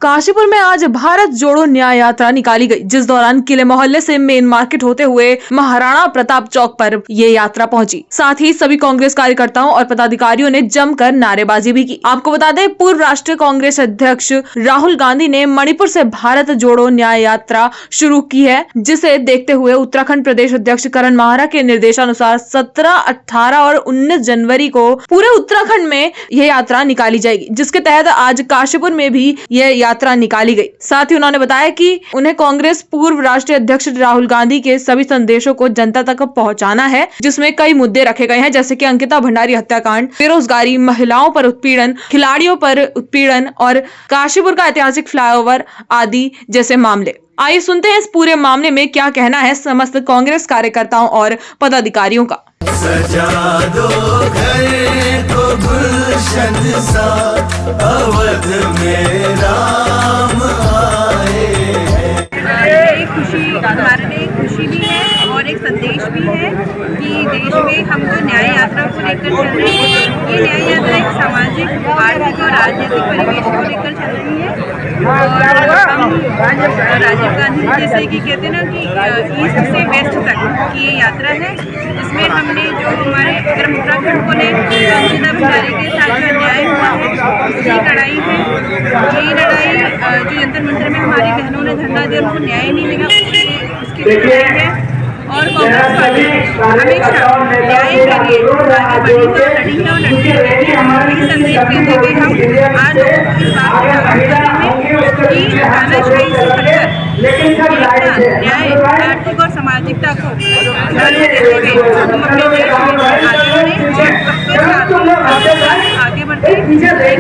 काशीपुर में आज भारत जोड़ो न्याय यात्रा निकाली गई, जिस दौरान किले मोहल्ले से मेन मार्केट होते हुए महाराणा प्रताप चौक पर ये यात्रा पहुंची। साथ ही सभी कांग्रेस कार्यकर्ताओं और पदाधिकारियों ने जमकर नारेबाजी भी की। आपको बता दें, पूर्व राष्ट्रीय कांग्रेस अध्यक्ष राहुल गांधी ने मणिपुर से भारत जोड़ो न्याय यात्रा शुरू की है, जिसे देखते हुए उत्तराखंड प्रदेश अध्यक्ष करण माहरा के निर्देशानुसार 17, 18 और 19 जनवरी को पूरे उत्तराखंड में यह यात्रा निकाली जाएगी, जिसके तहत आज काशीपुर में भी यह यात्रा निकाली गई। साथ ही उन्होंने बताया कि उन्हें कांग्रेस पूर्व राष्ट्रीय अध्यक्ष राहुल गांधी के सभी संदेशों को जनता तक पहुंचाना है, जिसमें कई मुद्दे रखे गए हैं, जैसे कि अंकिता भंडारी हत्याकांड, बेरोजगारी, महिलाओं पर उत्पीड़न, खिलाड़ियों पर उत्पीड़न और काशीपुर का ऐतिहासिक फ्लाईओवर आदि जैसे मामले। आइए सुनते हैं इस पूरे मामले में क्या कहना है समस्त कांग्रेस कार्यकर्ताओं और पदाधिकारियों का। सजा दो घर को गुलशन सा, अवध में राम आए। एक खुशी, हमारे लिए खुशी भी है और एक संदेश भी है कि देश में हम जो न्याय यात्रा को लेकर चल रहे हैं, ये न्याय यात्रा एक सामाजिक, आर्थिक और राजनीतिक परिवेश को लेकर चल रही है। और हम राजीव गांधी जैसे कि कहते हैं ना कि ईस्ट से वेस्ट तक की ये यात्रा है, जिसमें हमने जो हमारे अगर उत्तराखंड को ले अंकिता भंडारी के साथ जो न्याय हुआ है, उसकी लड़ाई है। ये लड़ाई जो जंतर मंतर में हमारी बहनों ने धरना दिया, उनको न्याय नहीं मिला, उसकी लड़ाई है। और कांग्रेस पार्टी हमेशा न्याय के लिए आगे बढ़ी है, लड़ी है और लड़ती है। इस संदेश देते हुए हम आज लोगों को इस बात को जागरूक कर रहे हैं कि तानाशाही से हटकर न्याय, आर्थिक और सामाजिकता को प्राधान्य देते हुए हम अपने देश में आगे बढ़े और आगे बढ़ते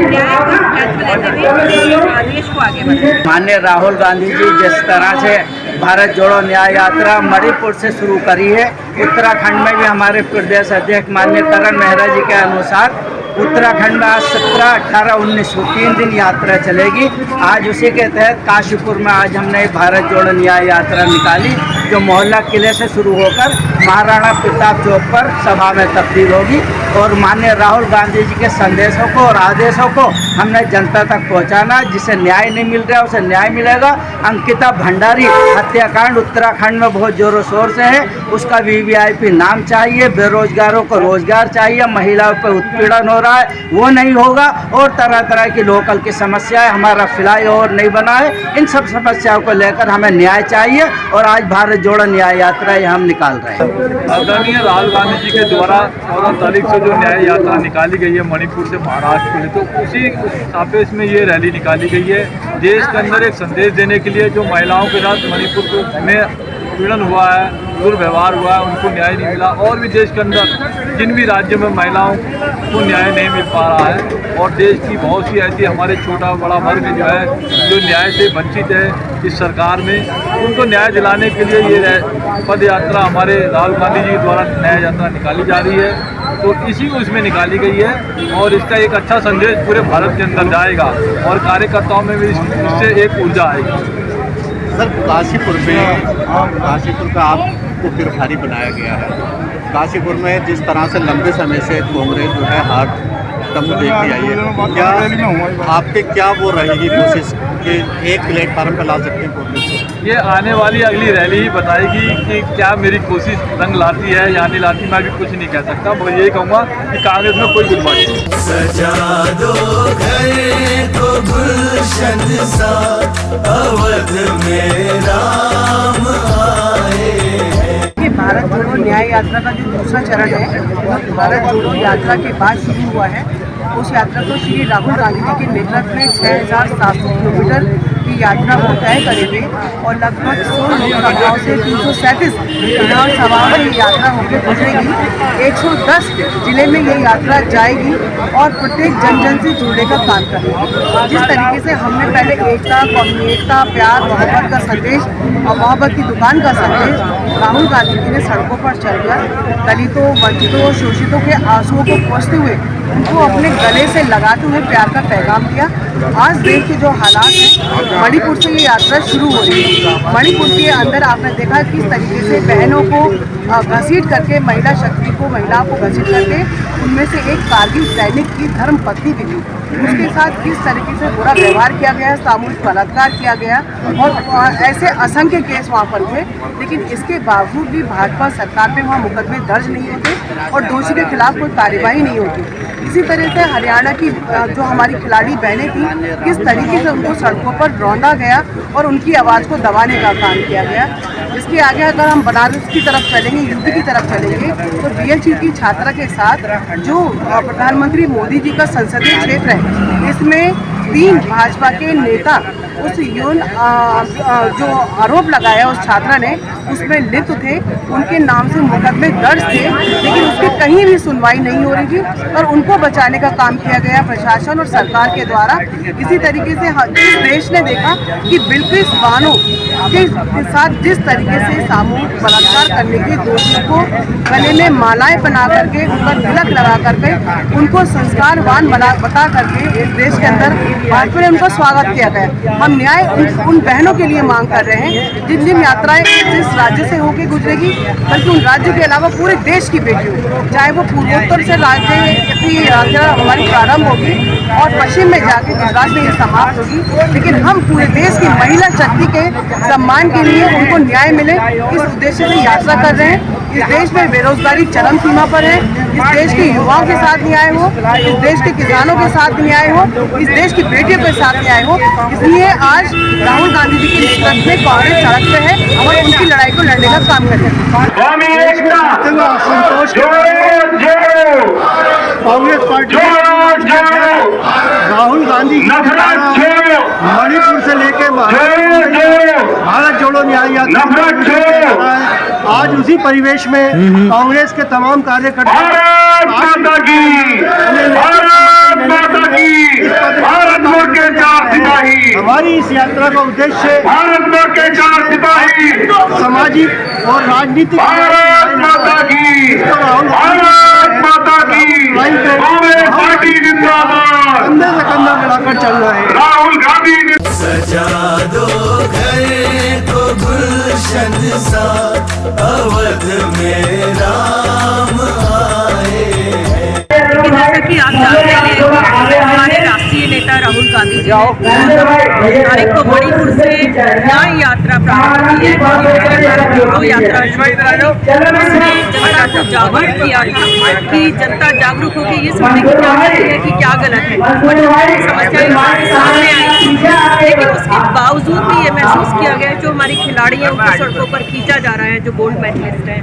न्याय का महत्व देते हुए देश को आगे बढ़े। माननीय राहुल गांधी जी जिस तरह से भारत जोड़ो न्याय यात्रा मणिपुर से शुरू करी है, उत्तराखंड में भी हमारे प्रदेश अध्यक्ष माननीय करण माहरा जी के अनुसार उत्तराखंड में आज 17, 18, 19 को 3 दिन यात्रा चलेगी। आज उसी के तहत काशीपुर में आज हमने भारत जोड़ो न्याय यात्रा निकाली, जो मोहल्ला किले से शुरू होकर महाराणा प्रताप चौक पर सभा में तब्दील होगी। और माननीय राहुल गांधी जी के संदेशों को और आदेशों को हमने जनता तक पहुंचाना, जिसे न्याय नहीं मिल रहा है उसे न्याय मिलेगा। अंकिता भंडारी हत्याकांड उत्तराखंड में बहुत जोरों शोर से है, उसका VVIP नाम चाहिए, बेरोजगारों को रोजगार चाहिए, महिलाओं पर उत्पीड़न हो रहा है वो नहीं होगा, और तरह तरह की लोकल की समस्याएं, हमारा फ्लाईओवर नहीं बना है, इन सब समस्याओं को लेकर हमें न्याय चाहिए और आज भारत जोड़ो न्याय यात्रा ये हम निकाल रहे हैं। आदरणीय राहुल गांधी जी के द्वारा 14 तारीख से जो न्याय यात्रा निकाली गई है मणिपुर से महाराष्ट्र के लिए, तो उसी सापेक्ष में ये रैली निकाली गई है देश के अंदर एक संदेश देने के लिए। जो महिलाओं के साथ मणिपुर में उत्पीड़न हुआ है, दुर्व्यवहार हुआ है, उनको न्याय नहीं मिला, और भी देश के अंदर जिन भी राज्यों में महिलाओं को न्याय नहीं मिल पा रहा है, और देश की बहुत सी ऐसी हमारे छोटा बड़ा वर्ग जो है जो न्याय से वंचित है इस सरकार में, उनको न्याय दिलाने के लिए ये पद यात्रा हमारे राहुल गांधी जी द्वारा न्याय यात्रा निकाली जा रही है। तो इसी को इसमें निकाली गई है और इसका एक अच्छा संदेश पूरे भारत के अंदर जाएगा और कार्यकर्ताओं में भी इससे एक ऊर्जा आएगी। सर, काशीपुर का आपको गिरफ्तारी बनाया गया है। काशीपुर में जिस तरह से लंबे समय से कांग्रेस जो है हार तब देखती आई है, क्या आपके क्या वो रहेगी कोशिश कि एक प्लेटफार्म पर ला सकते हैं कांग्रेस को? ये आने वाली अगली रैली ही बताएगी कि क्या मेरी कोशिश रंग लाती है या नहीं लाती। मैं भी कुछ नहीं कह सकता, मैं यही कहूँगा कि कांग्रेस में कोई गुटबाजी नहीं। सजा दो घर को गुलशन सा, अवध में राम आए। भारत जोड़ो न्याय यात्रा का जो दूसरा चरण है, वो भारत जोड़ो यात्रा के बाद शुरू हुआ है। उस यात्रा को श्री राहुल गांधी जी के नेतृत्व में 6700 किलोमीटर की यात्रा को तय करेंगे और लगभग 100 लोकसभाओं से 337 विधानसभाओं में ये यात्रा होकर गुजरेगी। 110 जिले में ये यात्रा जाएगी और प्रत्येक जन जन से जुड़ने का काम करेगी। जिस तरीके से हमने पहले एकता, प्यार, मोहब्बत का संदेश और मोहब्बत की दुकान का संदेश राहुल गांधी जी ने सड़कों पर चलकर दलितों, वंचितों, शोषितों के आंसुओं को पोंछते हुए उनको अपने गले से लगाते हुए प्यार का पैगाम दिया। आज देश के जो हालात हैं, मणिपुर से ये यात्रा शुरू हो रही है। मणिपुर के अंदर आपने देखा किस तरीके से बहनों को घसीट करके, महिलाओं को घसीट करके उनमें से एक कारगिल सैनिक की धर्म पत्नी भी थी। उसके साथ किस तरीके से बुरा व्यवहार किया गया, सामूहिक बलात्कार किया गया और ऐसे असंख्य केस वहाँ पर हुए। लेकिन इसके बावजूद भी भाजपा सरकार पे वहाँ मुकदमे दर्ज नहीं होते और दोषी के खिलाफ कोई कार्रवाई नहीं होती। इसी तरह से हरियाणा की जो हमारी खिलाड़ी बहनें थी, किस तरीके से उनको सड़कों पर रौंदा गया और उनकी आवाज़ को दबाने का काम किया गया। इसके आगे अगर हम बनारस की तरफ चलेंगे, यूपी की तरफ चलेंगे, तो बीएचयू की छात्रा के साथ जो प्रधानमंत्री मोदी जी का संसदीय क्षेत्र है, इसमें 3 भाजपा के नेता उस यौन जो आरोप लगाया उस छात्रा ने उसमें लिप्त थे, उनके नाम से मुकदमे दर्ज थे, लेकिन उसकी कहीं भी सुनवाई नहीं हो रही थी और उनको बचाने का काम किया गया प्रशासन और सरकार के द्वारा। इसी तरीके से इस देश ने देखा कि बिल्किस बानो के साथ जिस तरीके से सामूहिक बलात्कार करने के दोषियों को गले में मालाएं बना करके, उन पर तिलक लगा करके, उनको संस्कारवान बता करके इस देश के अंदर भाजपा ने उनका स्वागत किया गया। हम न्याय उन बहनों के लिए मांग कर रहे हैं जिन यात्राएं जिस राज्य से होकर गुजरेगी, बल्कि उन राज्य के अलावा पूरे देश की बेटियों, चाहे वो पूर्वोत्तर से राज्य की यात्रा हमारी प्रारंभ होगी और पश्चिम में जाके गुजरात में ये समाप्त होगी, लेकिन हम पूरे देश की महिला शक्ति के सम्मान के लिए उनको न्याय मिले इस उद्देश्य से यात्रा कर रहे हैं। इस देश में बेरोजगारी चरम सीमा पर है, इस देश के युवाओं के साथ न्याय हो, इस देश के किसानों के साथ न्याय हो, इस देश की बेटियों के साथ न्याय हो। इसलिए आज राहुल गांधी जी के नेतृत्व में कांग्रेस सड़क पे है और उनकी लड़ाई को लड़ने का काम कर रहे हैं। कांग्रेस पार्टी राहुल गांधी मणिपुर से लेके भारत जोड़ो न्याय यात्रा आज उसी परिवेश में कांग्रेस के तमाम कार्यकर्ता हमारी इस यात्रा का उद्देश्य सामाजिक और राजनीतिक कंधे से कंधा मिलाकर चल रहा है। राहुल गांधी सजा दो घर को गुलशन सा, अवध में राम आए। जैसा कि आप जानते हैं, हमारे राष्ट्रीय नेता राहुल गांधी जी ने तारीख को मणिपुर से न्याय यात्रा प्रारंभ की है। जो यात्रा उसने जनता को जागरूक किया था कि जनता जागरूक होकर ये समझने की क्या है कि क्या गलत है, समस्याएं सामने आई। लेकिन उसके बावजूद भी ये महसूस किया गया जो हमारी खिलाड़ी है उनको सड़कों पर खींचा जा रहा है, जो गोल्ड मेडलिस्ट है,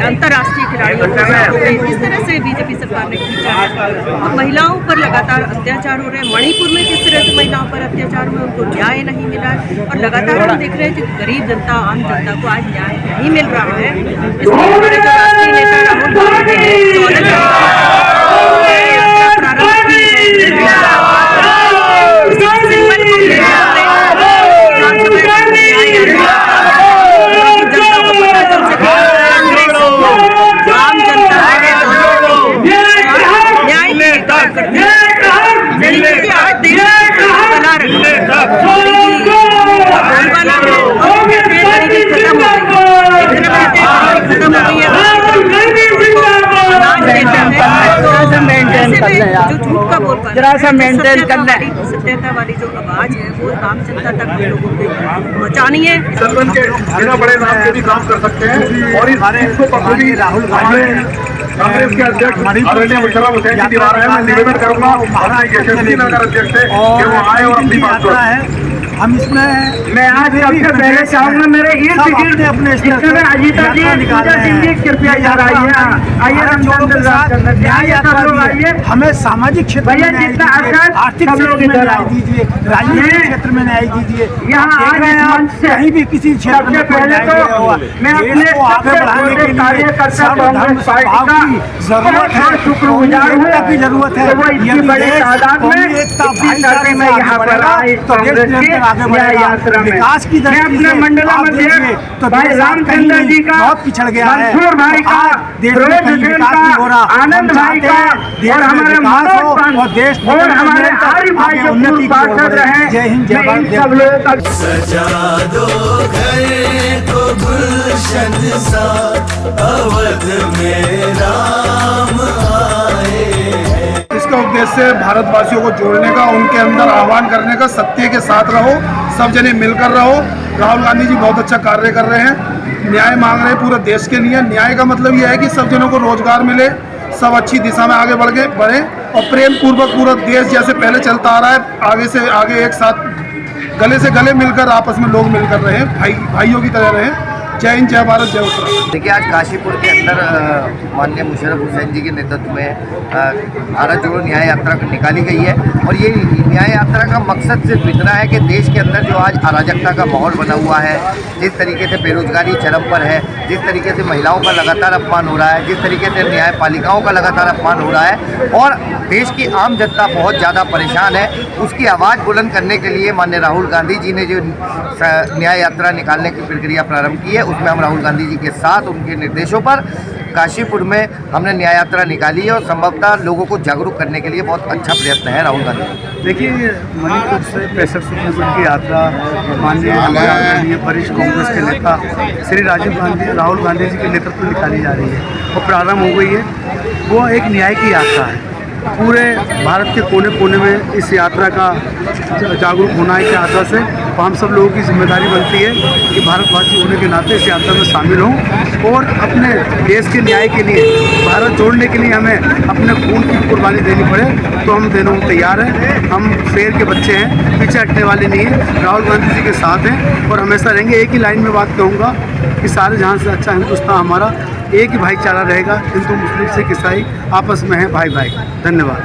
अंतर्राष्ट्रीय खिलाड़ियों को किस तरह से बीजेपी सरकार ने खींचा है। तो महिलाओं पर लगातार अत्याचार हो रहे हैं। मणिपुर में किस तरह से महिलाओं पर अत्याचार में उनको न्याय नहीं मिला है और लगातार हम देख रहे हैं कि गरीब जनता, आम जनता को आज न्याय नहीं मिल रहा है। इसलिए हमारे जो राष्ट्रीय नेता राहुल गांधी ने 14 प्रारंभ की जो झूठ का बोल जरा सा मेंटेन कर ले। सत्यता वाली जो आवाज है वो आम जनता तक हम लोगों को पहुँचानी है। सदन के बिना बड़े नाम के भी काम कर सकते हैं और इस बखूबी राहुल गांधी कांग्रेस के अध्यक्ष आदरणीय मुशर्रफ हुसैन जी दीवार है। मैं निवेदन करूंगा महाराज यशस्वी नगर अध्यक्ष से कि वो आए और अपनी बात करें। हम इसमें मैं आज सबसे पहले चाहूंगा मेरे इर्द गिर्द अपने अजीता जी, पूजा सिंह जी कृपया इधर आइए। आइए हम दोनों के साथ न्याय यात्रा लोग आइए। हमें सामाजिक क्षेत्र में जितना आर्थिक क्षेत्र में न्याय दीजिए, राजनीतिक क्षेत्र में न्याय दीजिए। यहाँ आ गए हम कहीं भी किसी क्षेत्र में पहले तो मैं अपने आगे बढ़ाने के लिए कार्यकर्ता कांग्रेस पार्टी का जरूरत है, शुक्रगुजार हूँ की जरूरत है। वो इतनी बड़ी तादाद में इतनी तारीख में यहाँ पर आए कांग्रेस के न्याय यात्रा में। विकास की मैं अपने मंडलम अध्यक्ष तो भाई रामचंद्र जी का, बहुत पिछड़ गया है। मंसूर भाई का, फिरोज हुसैन का, आनंद भाई का और हमारे मनोज पंत और हमारे आरिफ भाई जो पूर्व पार्षद रहे, जय हिंद जय मैं इन सब लोगों का सजा दो घर को गुलशन सा, अवध में राम आए। इसका उद्देश्य है भारतवासियों को जोड़ने का, उनके अंदर आह्वान करने का, सत्य के साथ रहो, सब जने मिलकर रहो। राहुल गांधी जी बहुत अच्छा कार्य कर रहे हैं, न्याय मांग रहे हैं पूरे देश के लिए। न्याय का मतलब यह है कि सब जनों को रोजगार मिले, सब अच्छी दिशा में आगे बढ़े और प्रेम पूर्वक पूरा देश जैसे पहले चलता आ रहा है आगे से आगे एक साथ गले से गले मिलकर आपस में लोग मिलकर रहे, भाइयों की तरह रहे। जय हिंद, जय भारत, जय उत्तराखंड। देखिए, आज काशीपुर के अंदर माननीय मुशर्रफ हुसैन जी के नेतृत्व में भारत जोड़ो न्याय यात्रा निकाली गई है और ये न्याय यात्रा का मकसद सिर्फ इतना है कि देश के अंदर जो आज अराजकता का माहौल बना हुआ है, जिस तरीके से बेरोजगारी चरम पर है, जिस तरीके से महिलाओं का लगातार अपमान हो रहा है, जिस तरीके से न्यायपालिकाओं का लगातार अपमान हो रहा है और देश की आम जनता बहुत ज़्यादा परेशान है, उसकी आवाज़ बुलंद करने के लिए माननीय राहुल गांधी जी ने जो न्याय यात्रा निकालने की प्रक्रिया प्रारंभ की है, उसमें हम राहुल गांधी जी के साथ उनके निर्देशों पर काशीपुर में हमने न्याय यात्रा निकाली है और संभवतः लोगों को जागरूक करने के लिए बहुत अच्छा प्रयत्न है राहुल गांधी। देखिए, मणिपुर से 65 किलोमीटर की यात्रा माननीय वरिष्ठ कांग्रेस के नेता श्री राहुल गांधी जी के नेतृत्व में निकाली जा रही है और प्रारंभ हो गई है। वो एक न्याय की यात्रा है, पूरे भारत के कोने कोने में इस यात्रा का जागरूक होना है। यात्रा से तो हम सब लोगों की जिम्मेदारी बनती है कि भारतवासी होने के नाते इस यात्रा में शामिल हों और अपने देश के न्याय के लिए, भारत जोड़ने के लिए हमें अपने खून की कुर्बानी देनी पड़े तो हम देने को तैयार हैं। हम शेर के बच्चे हैं, पीछे हटने वाले नहीं हैं, राहुल गांधी जी के साथ हैं और हमेशा रहेंगे। एक ही लाइन में बात कहूँगा कि सारे जहाँ से अच्छा हिंदुस्तान हमारा, एक ही भाईचारा रहेगा, हिंदू मुस्लिम सिख ईसाई आपस में है भाई भाई। धन्यवाद।